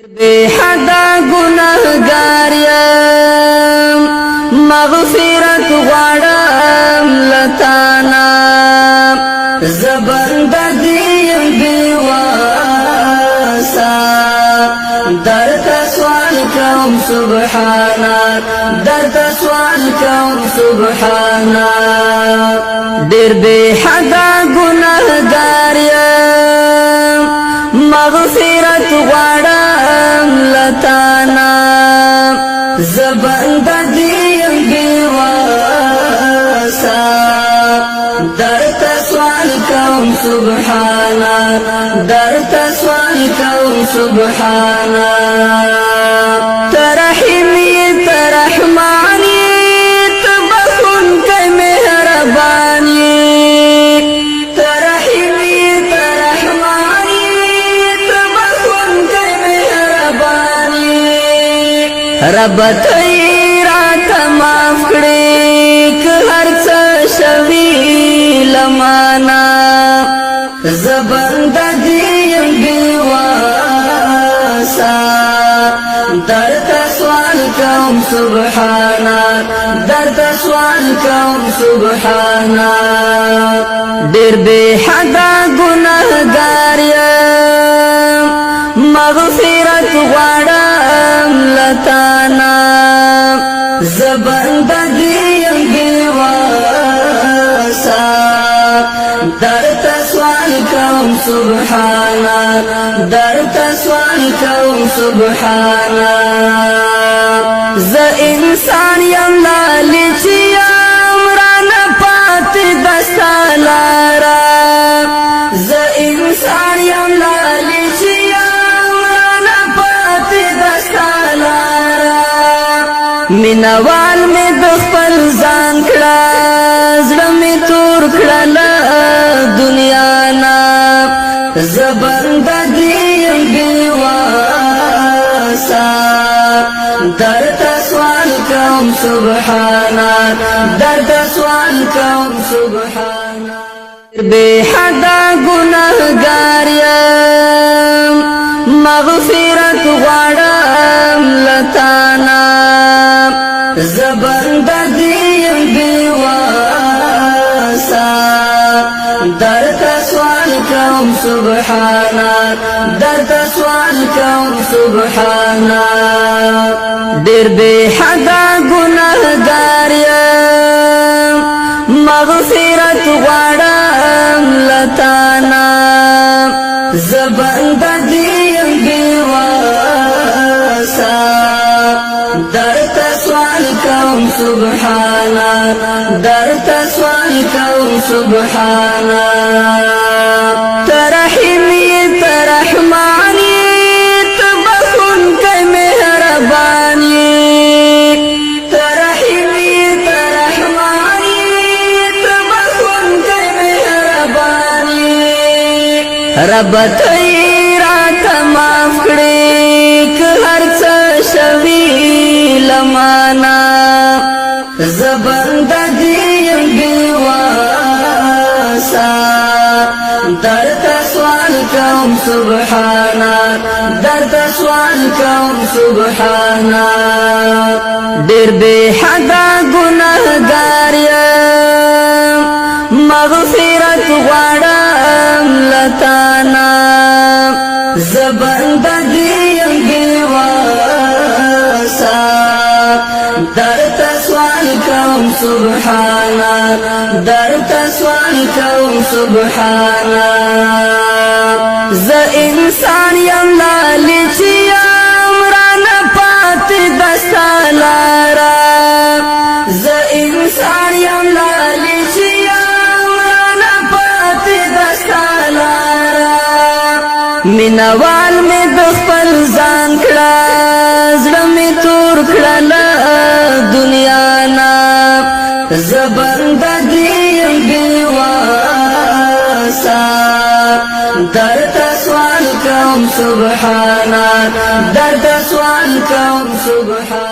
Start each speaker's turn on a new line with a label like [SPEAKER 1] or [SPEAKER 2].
[SPEAKER 1] بے حدا گناہگار یم مغفرت غواړم لتانا زبندگیم بیواسا درتا سوال کوم سبحانا درتا سوال کوم سبحانا ډیر بے حدا گناہگار یم مغفرت غواړم لتانا زبندگیم بیواسا درتا سوال کوم سبحانا درتا سوال کوم سبحانا ترحمی ترحمانی تبخن کی مہربانی ترحمی ترحمانی تبخن کی مہربانی رب تیرات معاف کړي که هر څه شوي لمانا زبندگیم بیواسا درتا سوال کوم سبحانا درتا سوال کوم سبحانا ډیر بے حدا گناہگار یم مغفرت غواړم لتانا زبندگیم بیواسا درتا سوال کوم سبحانا درتا سوال کوم سبحانا ز انسان یم لالچی یم رانا پات دستا لارا ز انسان یم لالچی یم رانا پات دستا لارا مینوال می دخپل ځان کړه زړه می تور کړه دنیا نا زبندگیم بیواسا درتا سوال کوم سبحانا درتا سوال کوم سبحانا بے حدا گناہگار یم مغفرت غواړم لتانا زبندگیم بیواسا درتا سوال کوم سبحانا درتا سوال کوم سبحانا ډیر بے حدا گناہگار یم مغفرت غواړم لتانا زبندگیم بیواسا درتا سوال کوم سبحانا درتا سوال کوم سبحانا ترحمی ترحمانی تبخن کی مہربانی ترحمی ترحمانی تبخن کی مہربانی رب تیرات معاف کړي که هر څه شوي لمانا زبندگیم بیواسا درتا سوال کوم سبحانا درتا سوال کوم سبحانا ډیر بے حدا گناہگار یم مغفرت غواړم لتانا زبندگیم بیواسا درتا سوال کوم سبحانا درتا سوال کوم سبحانا ز انسان یم لالچی یم رانا پات دستا لارا ز انسان یم لالچی یم رانا پات دستا لارا مینوال می دخپل ځان کړه زړه می تور کړه دنیا نا زبندگیم بیواسا درتا سوال کوم سبحانا درتا سوال کوم سبحانا